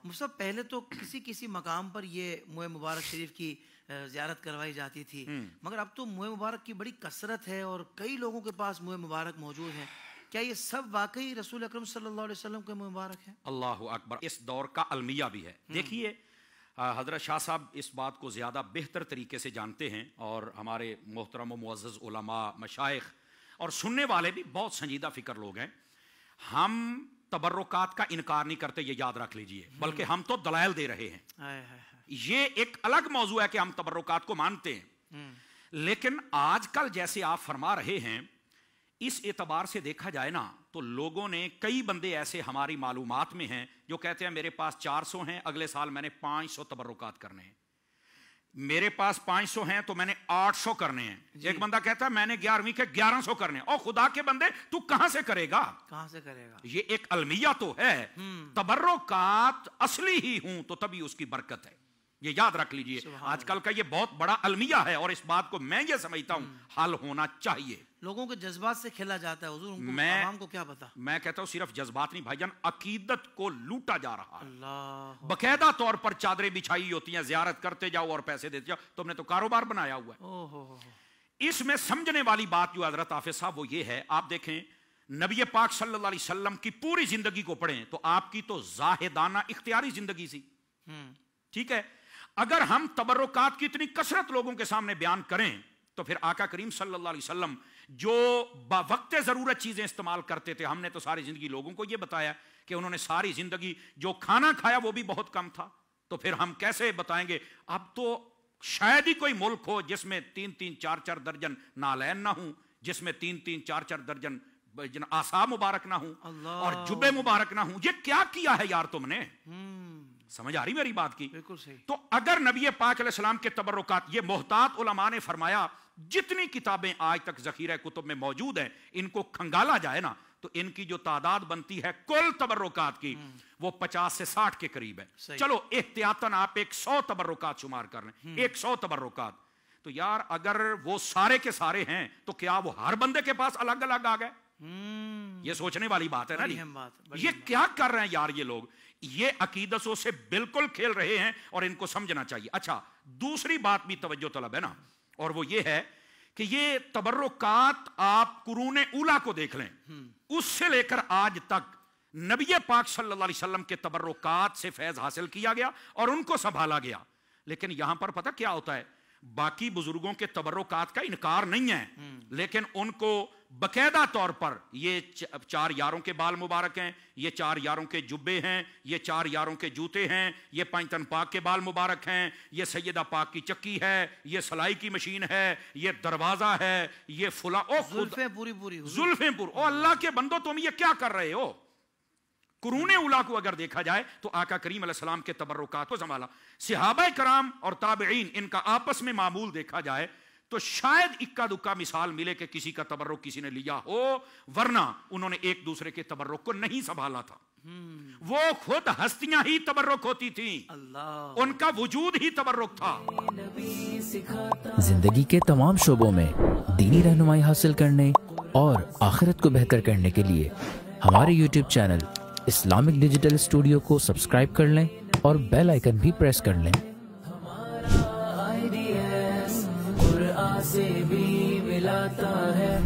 مصعب پہلے تو کسی کسی مقام پر یہ موئے مبارک شریف کی زیارت کروائی جاتی تھی، مگر اب تو موئے مبارک کی بڑی کثرت ہے اور کئی لوگوں کے پاس موئے مبارک موجود ہیں. کیا یہ سب واقعی رسول اکرم صلی اللہ علیہ وسلم کے موئے مبارک ہیں؟ اللہ اکبر. اس دور کا المیہ بھی ہے. دیکھیے حضرت شاہ صاحب اس بات کو زیادہ بہتر طریقے سے جانتے ہیں، اور ہمارے محترم و معزز علماء، مشائخ اور سننے والے بھی بہت سنجیدہ فکر لوگ ہیں. ہم تبرکات کا انکار نہیں کرتے، یہ یاد رکھ لیجئے، بلکہ ہم تو دلائل دے رہے ہیں. یہ ایک الگ موضوع ہے کہ ہم تبرکات کو مانتے ہیں، لیکن آج کل جیسے آپ فرما رہے ہیں، اس اعتبار سے دیکھا جائے نا تو لوگوں نے، کئی بندے ایسے ہماری معلومات میں ہیں جو کہتے ہیں میرے پاس 400 ہیں، اگلے سال میں نے 500 تبرکات کرنے ہیں. میرے پاس 500 ہیں تو میں نے 800 کرنے ہیں. ایک بندہ کہتا ہے میں نے 11ویں کے 1100 کرنے ہیں. اور خدا کے بندے تو کہاں سے کرے گا؟ کہاں سے کرے گا؟ یہ ایک المیہ تو ہے. تبرکات اصلی ہی ہوں تو تبھی اس کی برکت ہے. یہ یاد رکھ لیجئے. آج کل کا یہ بہت بڑا المیہ ہے، اور اس بات کو میں یہ سمجھتا ہوں حل ہونا چاہیے. لوگوں کے جذبات سے کھیلا جاتا ہے حضور، عوام کو کیا پتا. میں کہتا ہوں صرف جذبات نہیں بھائی جان، عقیدت کو لوٹا جا رہا ہے. اللہ، باقاعدہ طور پر چادریں بچھائی ہوتی ہیں، زیارت کرتے جاؤ اور پیسے دیتے جاؤ. تم نے تو کاروبار بنایا ہوا ہے. اس میں سمجھنے والی بات جو حضرت حافظ صاحب وہ یہ ہے، آپ دیکھیں نبی پاک صلی اللہ علیہ وسلم کی پوری زندگی کو پڑھیں تو آپ کی تو زاہدانہ اختیاری زندگی سی. ٹھیک ہے، اگر ہم تبرکات کی اتنی کثرت لوگوں کے سامنے بیان کریں تو پھر آقا کریم صلی اللہ علیہ وسلم جو وقت ضرورت چیزیں استعمال کرتے تھے، ہم نے تو ساری زندگی لوگوں کو یہ بتایا کہ انہوں نے ساری زندگی جو کھانا کھایا وہ بھی بہت کم تھا. تو پھر ہم کیسے بتائیں گے؟ اب تو شاید ہی کوئی ملک ہو جس میں 3-3 4-4 درجن نالین نہ ہوں، جس میں 3-3 4-4 درجن آسا مبارک نہ ہوں اور جبے مبارک نہ ہوں. یہ کیا کیا ہے یار تم نے؟ سمجھ آ رہی میری بات کی؟ بالکل صحیح. تو اگر نبی پاک علیہ السلام کے تبرکات، یہ محتاط علماء نے فرمایا جتنی کتابیں آج تک ذخیرہ کتب میں موجود ہیں ان کو کھنگالا جائے نا تو ان کی جو تعداد بنتی ہے کل تبرکات کی وہ 50 سے 60 کے قریب ہے. چلو احتیاطاً آپ 100 تبرکات شمار کر لیں، 100 تبرکات. تو یار اگر وہ سارے کے سارے ہیں تو کیا وہ ہر بندے کے پاس الگ الگ آ گئے؟ یہ سوچنے والی بات ہے نا. یہ کیا کر رہے ہیں یار یہ لوگ؟ یہ عقیدتوں سے بالکل کھیل رہے ہیں اور ان کو سمجھنا چاہیے. اچھا، دوسری بات بھی توجہ طلب ہے نا، اور وہ یہ ہے کہ یہ تبرکات آپ قرون اولا کو دیکھ لیں، اس سے لے کر آج تک نبی پاک صلی اللہ علیہ وسلم کے تبرکات سے فیض حاصل کیا گیا اور ان کو سنبھالا گیا. لیکن یہاں پر پتہ کیا ہوتا ہے؟ باقی بزرگوں کے تبرکات کا انکار نہیں ہے، لیکن ان کو باقاعدہ طور پر یہ 4 یاروں کے بال مبارک ہیں، یہ 4 یاروں کے جبے ہیں، یہ 4 یاروں کے جوتے ہیں، یہ پنجتن پاک کے بال مبارک ہیں، یہ سیدہ پاک کی چکی ہے، یہ سلائی کی مشین ہے، یہ دروازہ ہے، یہ فلاں. زلفیں پوری زلفیں پور. او اللہ کے بندو تم یہ کیا کر رہے ہو؟ قرون اولا کو اگر دیکھا جائے تو آقا کریم علیہ السلام کے تبرکات کو سنبھالا. صحابہ کرام اور تابعین ان کا آپس میں معمول دیکھا جائے تو شاید اکا دکا مثال ملے کہ کسی کا تبرک کسی نے لیا ہو، ورنہ انہوں نے ایک دوسرے کے تبرک کو نہیں سنبھالا تھا. وہ خود ہستیاں ہی تبرک ہوتی تھیں، ان کا وجود ہی تبرک تھا. زندگی کے تمام شعبوں میں دینی رہنمائی حاصل کرنے اور آخرت کو بہتر کرنے کے لیے ہمارے YouTube channel Islamic digital studio کو سبسکرائب کر لیں اور بیل آئیکن بھی پریس کر لیں. قرآن سے بھی ملاتا ہے.